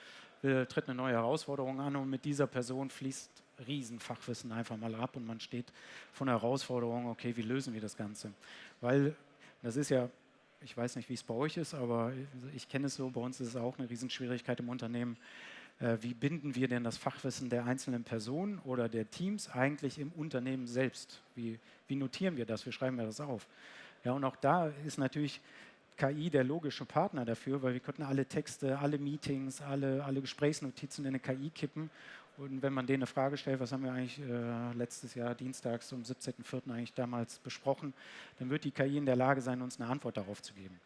tritt eine neue Herausforderung an und mit dieser Person fließt Riesenfachwissen einfach mal ab und man steht vor einer Herausforderung, okay, wie lösen wir das Ganze? Weil das ist ja, ich weiß nicht, wie es bei euch ist, aber ich kenne es so, bei uns ist es auch eine Riesenschwierigkeit im Unternehmen. Wie binden wir denn das Fachwissen der einzelnen Personen oder der Teams eigentlich im Unternehmen selbst? Wie notieren wir das? Wie schreiben wir das auf? Ja, und auch da ist natürlich KI der logische Partner dafür, weil wir könnten alle Texte, alle Meetings, alle Gesprächsnotizen in eine KI kippen. Und wenn man denen eine Frage stellt, was haben wir eigentlich letztes Jahr dienstags um 17.04. eigentlich damals besprochen, dann wird die KI in der Lage sein, uns eine Antwort darauf zu geben.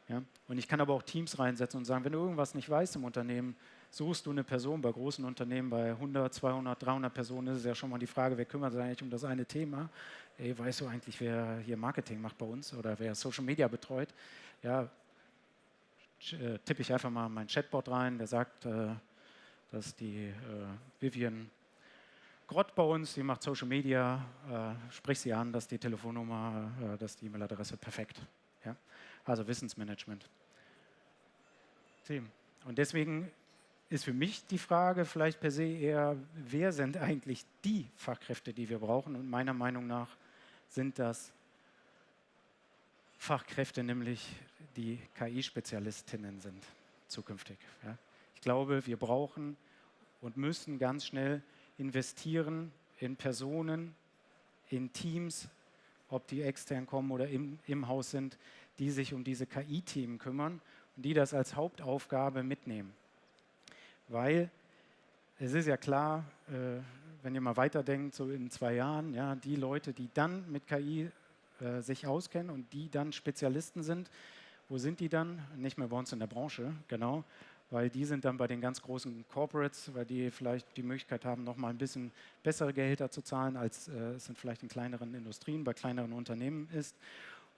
Ja? Und ich kann aber auch Teams reinsetzen und sagen, wenn du irgendwas nicht weißt im Unternehmen, suchst du eine Person. Bei großen Unternehmen, bei 100, 200, 300 Personen ist es ja schon mal die Frage, wer kümmert sich eigentlich um das eine Thema? Ey, weißt du eigentlich, wer hier Marketing macht bei uns oder wer Social Media betreut? Ja, tippe ich einfach mal mein Chatbot rein, der sagt, dass die Vivian Grott bei uns, die macht Social Media, sprich sie an, dass die Telefonnummer, dass die E-Mail-Adresse perfekt. Ja? Also Wissensmanagement. Und deswegen ist für mich die Frage vielleicht per se eher, wer sind eigentlich die Fachkräfte, die wir brauchen? Und meiner Meinung nach sind das Fachkräfte, nämlich die KI-Spezialistinnen sind zukünftig. Ja? Ich glaube, wir brauchen und müssen ganz schnell investieren in Personen, in Teams, ob die extern kommen oder im Haus sind, die sich um diese KI-Themen kümmern und die das als Hauptaufgabe mitnehmen. Weil es ist ja klar, wenn ihr mal weiterdenkt, so in 2 Jahren, ja, die Leute, die dann mit KI sich auskennen und die dann Spezialisten sind, wo sind die dann? Nicht mehr bei uns in der Branche, genau, weil die sind dann bei den ganz großen Corporates, weil die vielleicht die Möglichkeit haben, noch mal ein bisschen bessere Gehälter zu zahlen, als es vielleicht in kleineren Industrien, bei kleineren Unternehmen ist.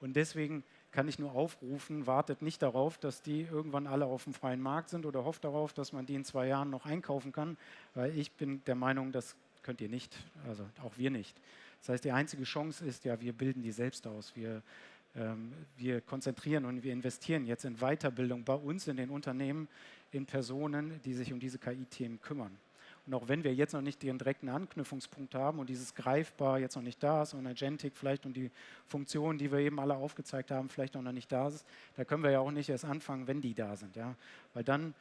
Und deswegen kann ich nur aufrufen, wartet nicht darauf, dass die irgendwann alle auf dem freien Markt sind oder hofft darauf, dass man die in 2 Jahren noch einkaufen kann, weil ich bin der Meinung, das könnt ihr nicht, also auch wir nicht. Das heißt, die einzige Chance ist ja, wir bilden die selbst aus. Wir konzentrieren und wir investieren jetzt in Weiterbildung bei uns in den Unternehmen in Personen, die sich um diese KI-Themen kümmern. Und auch wenn wir jetzt noch nicht den direkten Anknüpfungspunkt haben und dieses greifbar jetzt noch nicht da ist und Agentic vielleicht und die Funktionen, die wir eben alle aufgezeigt haben, vielleicht auch noch nicht da ist, da können wir ja auch nicht erst anfangen, wenn die da sind. Ja? Weil dann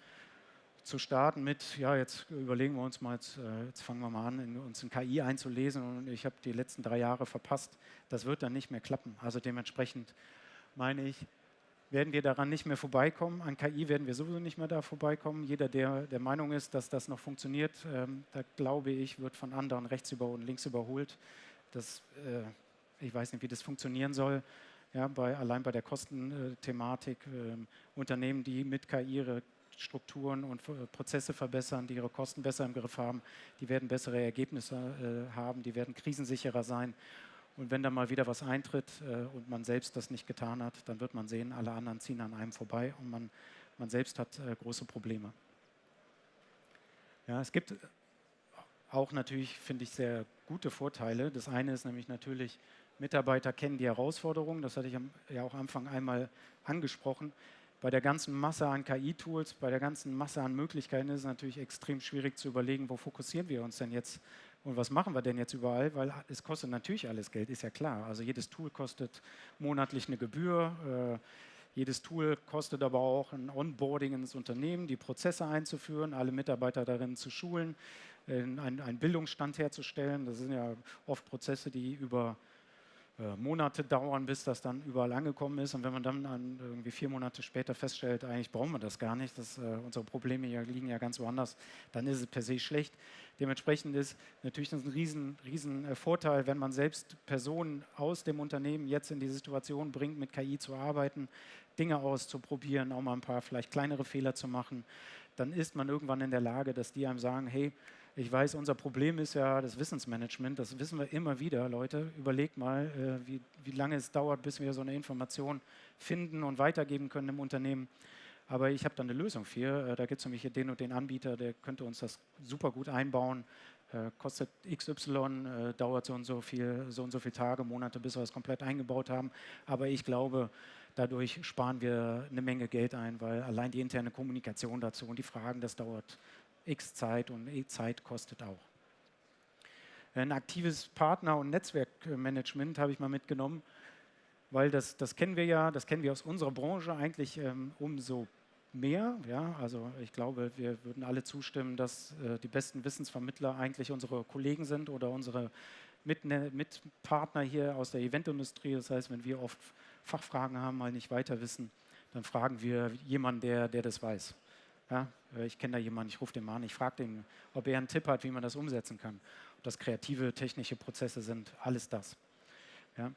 zu starten mit, ja, jetzt überlegen wir uns mal, jetzt fangen wir mal an, uns in KI einzulesen und ich habe die letzten 3 Jahre verpasst, das wird dann nicht mehr klappen. Also dementsprechend meine ich, werden wir daran nicht mehr vorbeikommen. An KI werden wir sowieso nicht mehr da vorbeikommen. Jeder, der der Meinung ist, dass das noch funktioniert, da glaube ich, wird von anderen rechts und links überholt. Ich weiß nicht, wie das funktionieren soll. Ja, allein bei der Kostenthematik. Unternehmen, die mit KI ihre Strukturen und Prozesse verbessern, die ihre Kosten besser im Griff haben, die werden bessere Ergebnisse haben, die werden krisensicherer sein. Und wenn da mal wieder was eintritt und man selbst das nicht getan hat, dann wird man sehen, alle anderen ziehen an einem vorbei und man selbst hat große Probleme. Ja, es gibt auch natürlich, finde ich, sehr gute Vorteile. Das eine ist nämlich natürlich, Mitarbeiter kennen die Herausforderungen, das hatte ich ja auch am Anfang einmal angesprochen. Bei der ganzen Masse an KI-Tools, bei der ganzen Masse an Möglichkeiten ist es natürlich extrem schwierig zu überlegen, wo fokussieren wir uns denn jetzt und was machen wir denn jetzt überall, weil es kostet natürlich alles Geld, ist ja klar. Also jedes Tool kostet monatlich eine Gebühr, jedes Tool kostet aber auch ein Onboarding ins Unternehmen, die Prozesse einzuführen, alle Mitarbeiter darin zu schulen, einen Bildungsstand herzustellen. Das sind ja oft Prozesse, die über Monate dauern, bis das dann überall angekommen ist. Und wenn man dann irgendwie 4 Monate später feststellt, eigentlich brauchen wir das gar nicht, unsere Probleme liegen ja ganz woanders, dann ist es per se schlecht. Dementsprechend ist natürlich das ein riesen Vorteil, wenn man selbst Personen aus dem Unternehmen jetzt in die Situation bringt, mit KI zu arbeiten, Dinge auszuprobieren, auch mal ein paar vielleicht kleinere Fehler zu machen, dann ist man irgendwann in der Lage, dass die einem sagen, hey, ich weiß, unser Problem ist ja das Wissensmanagement, das wissen wir immer wieder, Leute. Überlegt mal, wie lange es dauert, bis wir so eine Information finden und weitergeben können im Unternehmen. Aber ich habe da eine Lösung für. Da gibt es nämlich hier den und den Anbieter, der könnte uns das super gut einbauen. Kostet XY, dauert so und so viele Tage, Monate, bis wir es komplett eingebaut haben. Aber ich glaube, dadurch sparen wir eine Menge Geld ein, weil allein die interne Kommunikation dazu und die Fragen, das dauert X Zeit und Zeit kostet auch. Ein aktives Partner- und Netzwerkmanagement habe ich mal mitgenommen, weil das kennen wir ja, das kennen wir aus unserer Branche eigentlich umso mehr. Ja? Also ich glaube, wir würden alle zustimmen, dass die besten Wissensvermittler eigentlich unsere Kollegen sind oder unsere Mitpartner hier aus der Eventindustrie. Das heißt, wenn wir oft Fachfragen haben, mal nicht weiter wissen, dann fragen wir jemanden, der das weiß. Ja, ich kenne da jemanden, ich rufe den mal an, ich frage den, ob er einen Tipp hat, wie man das umsetzen kann. Ob das kreative, technische Prozesse sind, alles das. Ja.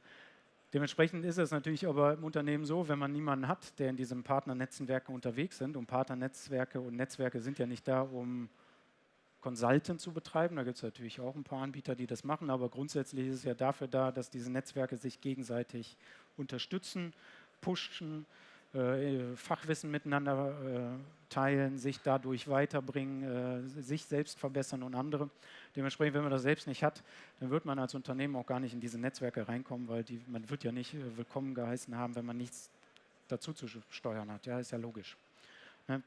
Dementsprechend ist es natürlich aber im Unternehmen so, wenn man niemanden hat, der in diesen Partnernetzwerken unterwegs sind, und Partnernetzwerke und Netzwerke sind ja nicht da, um Consulting zu betreiben, da gibt es natürlich auch ein paar Anbieter, die das machen, aber grundsätzlich ist es ja dafür da, dass diese Netzwerke sich gegenseitig unterstützen, pushen, Fachwissen miteinander teilen, sich dadurch weiterbringen, sich selbst verbessern und andere. Dementsprechend, wenn man das selbst nicht hat, dann wird man als Unternehmen auch gar nicht in diese Netzwerke reinkommen, weil man wird ja nicht willkommen geheißen haben, wenn man nichts dazu zu steuern hat. Ja, ist ja logisch.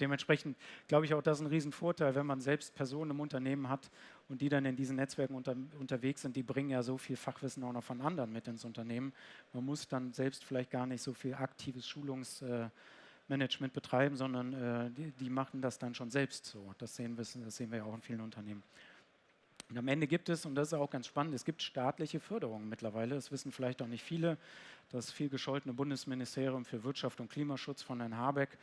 Dementsprechend glaube ich auch, das ist ein Riesenvorteil, wenn man selbst Personen im Unternehmen hat und die dann in diesen Netzwerken unterwegs sind, die bringen ja so viel Fachwissen auch noch von anderen mit ins Unternehmen. Man muss dann selbst vielleicht gar nicht so viel aktives Schulungsmanagement betreiben, sondern die machen das dann schon selbst so. Das sehen wir ja auch in vielen Unternehmen. Und am Ende gibt es, und das ist auch ganz spannend, es gibt staatliche Förderungen mittlerweile, das wissen vielleicht auch nicht viele, das viel gescholtene Bundesministerium für Wirtschaft und Klimaschutz von Herrn Habeck,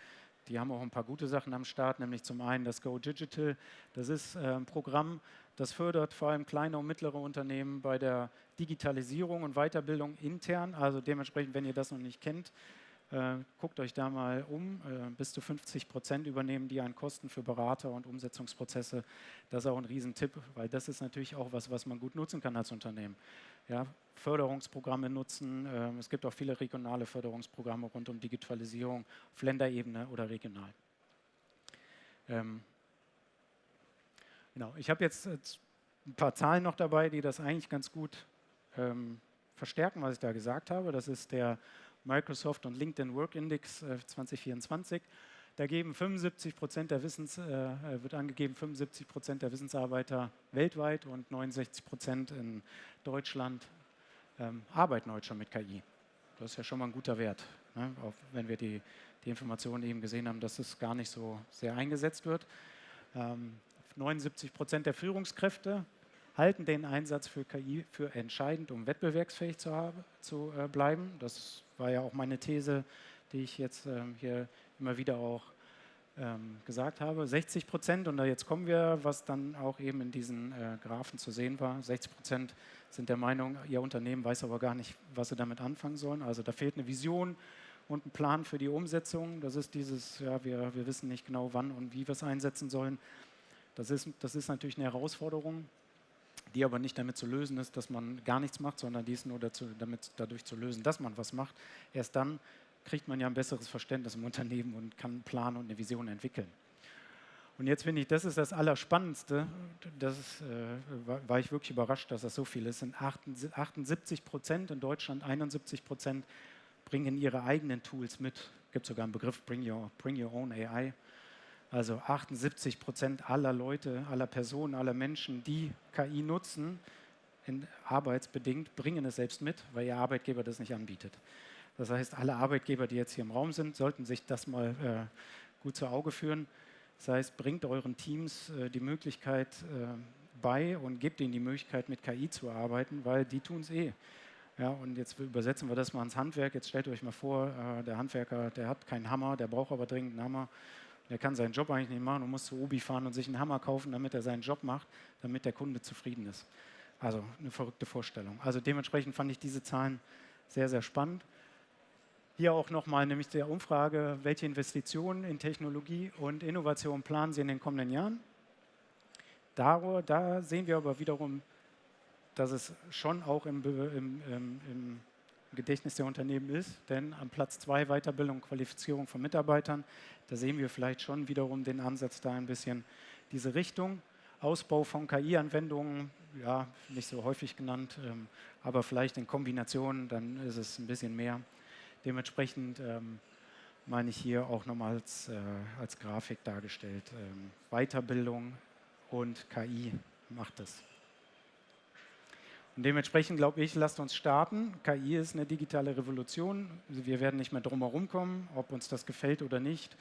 die haben auch ein paar gute Sachen am Start, nämlich zum einen das Go Digital. Das ist ein Programm, das fördert vor allem kleine und mittlere Unternehmen bei der Digitalisierung und Weiterbildung intern. Also dementsprechend, wenn ihr das noch nicht kennt, guckt euch da mal um. Bis zu 50% übernehmen die an Kosten für Berater und Umsetzungsprozesse. Das ist auch ein Riesentipp, weil das ist natürlich auch was man gut nutzen kann als Unternehmen. Ja, Förderungsprogramme nutzen. Es gibt auch viele regionale Förderungsprogramme rund um Digitalisierung auf Länderebene oder regional. Genau. Ich habe jetzt ein paar Zahlen noch dabei, die das eigentlich ganz gut verstärken, was ich da gesagt habe. Das ist der Microsoft und LinkedIn Work Index 2024. Da geben 75% wird angegeben, 75% der Wissensarbeiter weltweit und 69% in Deutschland arbeiten heute schon mit KI. Das ist ja schon mal ein guter Wert, ne? Auch wenn wir die Informationen eben gesehen haben, dass es gar nicht so sehr eingesetzt wird. 79% der Führungskräfte halten den Einsatz für KI für entscheidend, um wettbewerbsfähig zu bleiben. Das war ja auch meine These, die ich jetzt hier immer wieder auch gesagt habe. 60%, und da jetzt kommen wir, was dann auch eben in diesen Graphen zu sehen war, 60% sind der Meinung, ihr Unternehmen weiß aber gar nicht, was sie damit anfangen sollen. Also da fehlt eine Vision und ein Plan für die Umsetzung. Das ist dieses, ja, wir wissen nicht genau, wann und wie wir es einsetzen sollen. Das ist natürlich eine Herausforderung, die aber nicht damit zu lösen ist, dass man gar nichts macht, sondern die ist nur dadurch zu lösen, dass man was macht. Erst dann kriegt man ja ein besseres Verständnis im Unternehmen und kann einen Plan und eine Vision entwickeln. Und jetzt finde ich, das ist das Allerspannendste. War ich wirklich überrascht, dass das so viel ist. Es sind 78% in Deutschland, 71% bringen ihre eigenen Tools mit. Es gibt sogar einen Begriff, bring your own AI. Also 78% aller Leute, aller Personen, aller Menschen, die KI nutzen, arbeitsbedingt, bringen es selbst mit, weil ihr Arbeitgeber das nicht anbietet. Das heißt, alle Arbeitgeber, die jetzt hier im Raum sind, sollten sich das mal gut zu Auge führen. Das heißt, bringt euren Teams die Möglichkeit bei und gebt ihnen die Möglichkeit, mit KI zu arbeiten, weil die tun es eh. Ja, und jetzt übersetzen wir das mal ins Handwerk. Jetzt stellt euch mal vor, der Handwerker, der hat keinen Hammer, der braucht aber dringend einen Hammer. Der kann seinen Job eigentlich nicht machen und muss zu Obi fahren und sich einen Hammer kaufen, damit er seinen Job macht, damit der Kunde zufrieden ist. Also eine verrückte Vorstellung. Also dementsprechend fand ich diese Zahlen sehr, sehr spannend. Hier auch nochmal nämlich der Umfrage, welche Investitionen in Technologie und Innovation planen Sie in den kommenden Jahren? Da sehen wir aber wiederum, dass es schon auch im Gedächtnis der Unternehmen ist, denn am Platz 2 Weiterbildung und Qualifizierung von Mitarbeitern, da sehen wir vielleicht schon wiederum den Ansatz da ein bisschen diese Richtung. Ausbau von KI-Anwendungen, ja, nicht so häufig genannt, aber vielleicht in Kombination, dann ist es ein bisschen mehr. Dementsprechend meine ich hier auch nochmal als Grafik dargestellt. Weiterbildung und KI macht das. Und dementsprechend glaube ich, lasst uns starten. KI ist eine digitale Revolution. Wir werden nicht mehr drum herum kommen, ob uns das gefällt oder nicht.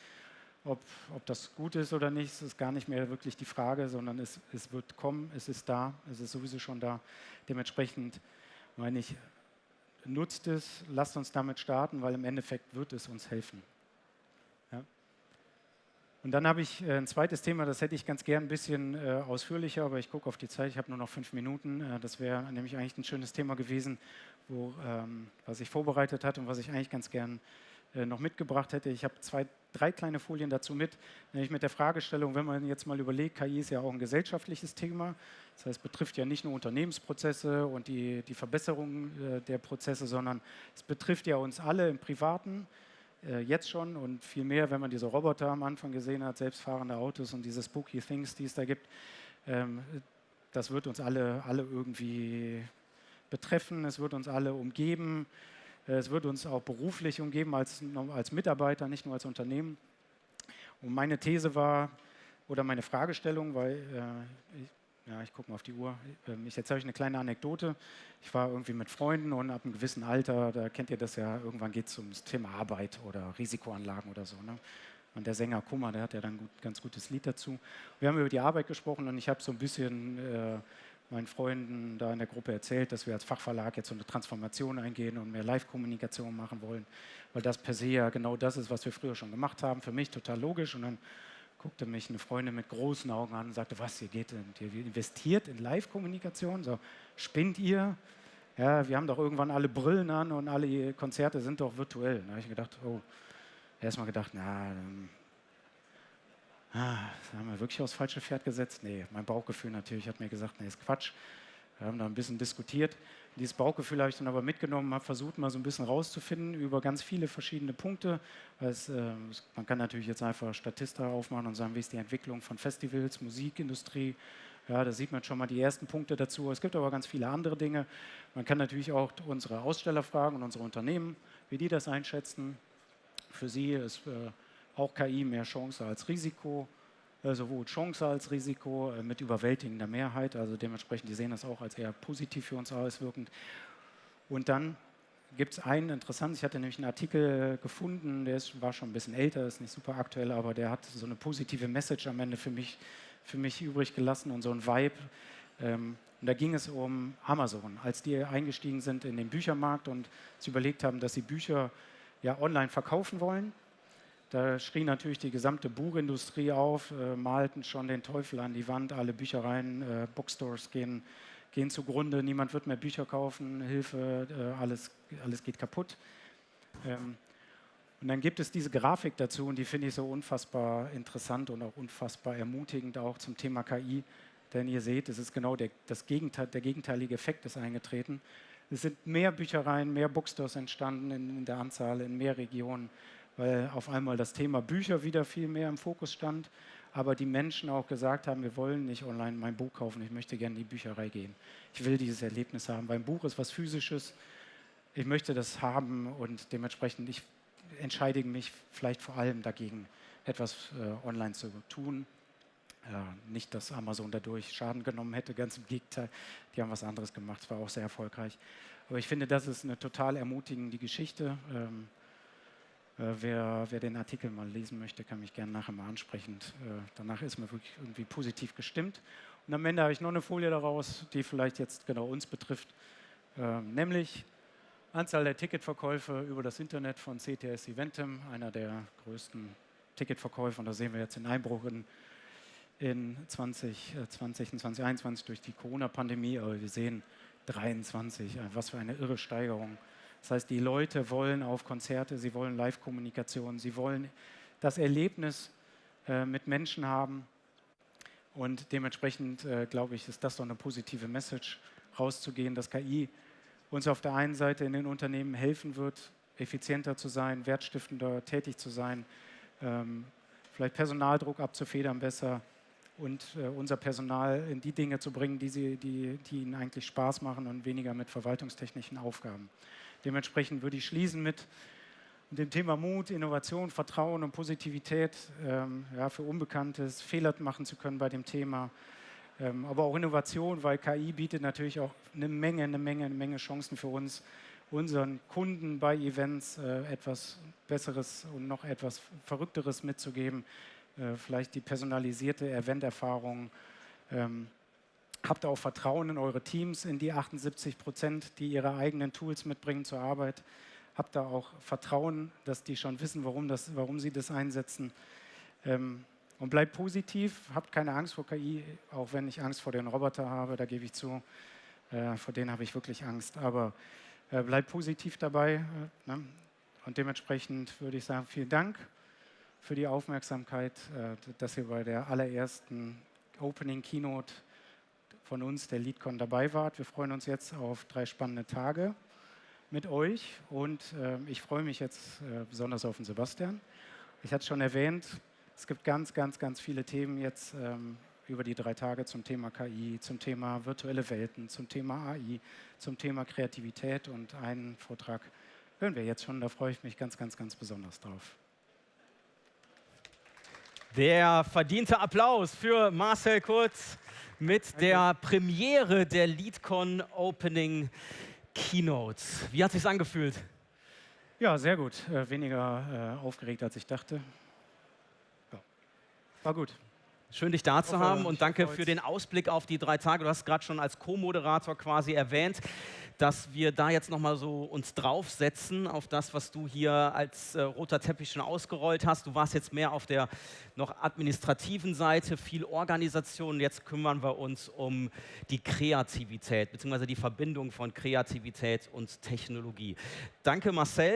Ob das gut ist oder nicht, ist gar nicht mehr wirklich die Frage, sondern es wird kommen, es ist da, es ist sowieso schon da. Dementsprechend meine ich, nutzt es, lasst uns damit starten, weil im Endeffekt wird es uns helfen. Ja. Und dann habe ich ein zweites Thema, das hätte ich ganz gern ein bisschen ausführlicher, aber ich gucke auf die Zeit, ich habe nur noch 5 Minuten. Das wäre nämlich eigentlich ein schönes Thema gewesen, was ich vorbereitet hatte und was ich eigentlich ganz gern noch mitgebracht hätte. Ich habe 3 kleine Folien dazu nämlich mit der Fragestellung, wenn man jetzt mal überlegt, KI ist ja auch ein gesellschaftliches Thema, das heißt, es betrifft ja nicht nur Unternehmensprozesse und die Verbesserung der Prozesse, sondern es betrifft ja uns alle im Privaten, jetzt schon und viel mehr, wenn man diese Roboter am Anfang gesehen hat, selbstfahrende Autos und diese spooky Things, die es da gibt, das wird uns alle irgendwie betreffen, es wird uns alle umgeben. Es wird uns auch beruflich umgeben als Mitarbeiter, nicht nur als Unternehmen. Und meine These war, oder meine Fragestellung, weil, ich gucke mal auf die Uhr, jetzt habe ich eine kleine Anekdote. Ich war irgendwie mit Freunden und ab einem gewissen Alter, da kennt ihr das ja, irgendwann geht es ums Thema Arbeit oder Risikoanlagen oder so. Ne? Und der Sänger Kummer, der hat ja dann ganz gutes Lied dazu. Wir haben über die Arbeit gesprochen und ich habe so ein bisschen meinen Freunden da in der Gruppe erzählt, dass wir als Fachverlag jetzt so eine Transformation eingehen und mehr Live-Kommunikation machen wollen, weil das per se ja genau das ist, was wir früher schon gemacht haben. Für mich total logisch. Und dann guckte mich eine Freundin mit großen Augen an und sagte, was, ihr investiert in Live-Kommunikation? So, spinnt ihr? Ja, wir haben doch irgendwann alle Brillen an und alle Konzerte sind doch virtuell. Da habe ich gedacht, erstmal gedacht, haben wir wirklich aufs falsche Pferd gesetzt? Nee, mein Bauchgefühl natürlich hat mir gesagt, nee, ist Quatsch. Wir haben da ein bisschen diskutiert. Dieses Bauchgefühl habe ich dann aber mitgenommen, habe versucht, mal so ein bisschen rauszufinden über ganz viele verschiedene Punkte. Man kann natürlich jetzt einfach Statista aufmachen und sagen, wie ist die Entwicklung von Festivals, Musikindustrie. Ja, da sieht man schon mal die ersten Punkte dazu. Es gibt aber ganz viele andere Dinge. Man kann natürlich auch unsere Aussteller fragen und unsere Unternehmen, wie die das einschätzen. Für sie ist auch KI mehr Chance als Risiko, sowohl Chance als Risiko mit überwältigender Mehrheit. Also dementsprechend, die sehen das auch als eher positiv für uns auswirkend. Und dann gibt es einen interessanten, ich hatte nämlich einen Artikel gefunden, war schon ein bisschen älter, ist nicht super aktuell, aber der hat so eine positive Message am Ende für mich übrig gelassen und so ein Vibe. Und da ging es um Amazon, als die eingestiegen sind in den Büchermarkt und sich überlegt haben, dass sie Bücher ja online verkaufen wollen. Da schrie natürlich die gesamte Buchindustrie auf, malten schon den Teufel an die Wand, alle Büchereien, Bookstores gehen zugrunde, niemand wird mehr Bücher kaufen, Hilfe, alles geht kaputt. Und dann gibt es diese Grafik dazu und die finde ich so unfassbar interessant und auch unfassbar ermutigend auch zum Thema KI, denn ihr seht, es ist genau der gegenteilige Effekt ist eingetreten. Es sind mehr Büchereien, mehr Bookstores entstanden in der Anzahl, in mehr Regionen, weil auf einmal das Thema Bücher wieder viel mehr im Fokus stand. aber die Menschen auch gesagt haben, wir wollen nicht online mein Buch kaufen, ich möchte gerne in die Bücherei gehen. Ich will dieses Erlebnis haben. Beim Buch ist was Physisches, ich möchte das haben und dementsprechend ich entscheide mich vielleicht vor allem dagegen, etwas online zu tun. Nicht, dass Amazon dadurch Schaden genommen hätte, ganz im Gegenteil, die haben was anderes gemacht, es war auch sehr erfolgreich. Aber ich finde, das ist eine total ermutigende Geschichte. Wer den Artikel mal lesen möchte, kann mich gerne nachher mal ansprechen. Danach ist man wirklich irgendwie positiv gestimmt. Und am Ende habe ich noch eine Folie daraus, die vielleicht jetzt genau uns betrifft, nämlich Anzahl der Ticketverkäufe über das Internet von CTS Eventim, einer der größten Ticketverkäufe. Und da sehen wir jetzt den Einbruch in 2020 und 2021 durch die Corona-Pandemie, aber wir sehen 23, was für eine irre Steigerung. Das heißt, die Leute wollen auf Konzerte, sie wollen Live-Kommunikation, sie wollen das Erlebnis mit Menschen haben und dementsprechend, glaube ich, ist das doch eine positive Message, rauszugehen, dass KI uns auf der einen Seite in den Unternehmen helfen wird, effizienter zu sein, wertstiftender tätig zu sein, vielleicht Personaldruck abzufedern besser und unser Personal in die Dinge zu bringen, die ihnen eigentlich Spaß machen und weniger mit verwaltungstechnischen Aufgaben. Dementsprechend würde ich schließen mit dem Thema Mut, Innovation, Vertrauen und Positivität, für Unbekanntes, Fehler machen zu können bei dem Thema, aber auch Innovation, weil KI bietet natürlich auch eine Menge Chancen für uns, unseren Kunden bei Events etwas Besseres und noch etwas Verrückteres mitzugeben, vielleicht die personalisierte Eventerfahrung. Habt auch Vertrauen in eure Teams, in die 78%, die ihre eigenen Tools mitbringen zur Arbeit. Habt da auch Vertrauen, dass die schon wissen, warum sie das einsetzen. Und bleibt positiv, habt keine Angst vor KI, auch wenn ich Angst vor den Robotern habe, da gebe ich zu, vor denen habe ich wirklich Angst. Aber bleibt positiv dabei. Ne? Und dementsprechend würde ich sagen, vielen Dank für die Aufmerksamkeit, dass ihr bei der allerersten Opening Keynote von uns, der LeadCon, dabei wart. Wir freuen uns jetzt auf 3 spannende Tage mit euch und ich freue mich jetzt besonders auf den Sebastian. Ich hatte es schon erwähnt, es gibt ganz viele Themen jetzt über die 3 Tage zum Thema KI, zum Thema virtuelle Welten, zum Thema AI, zum Thema Kreativität und einen Vortrag hören wir jetzt schon, da freue ich mich ganz besonders drauf. Der verdiente Applaus für Marcel Kurz mit der Premiere der LeadCon Opening Keynote. Wie hat es sich angefühlt? Ja, sehr gut. Weniger aufgeregt, als ich dachte. Ja. War gut. Schön, dich da zu haben und danke für den Ausblick auf die 3 Tage. Du hast gerade schon als Co-Moderator quasi erwähnt, dass wir da jetzt nochmal so uns draufsetzen auf das, was du hier als roter Teppich schon ausgerollt hast. Du warst jetzt mehr auf der noch administrativen Seite, viel Organisation. Jetzt kümmern wir uns um die Kreativität, beziehungsweise die Verbindung von Kreativität und Technologie. Danke, Marcel.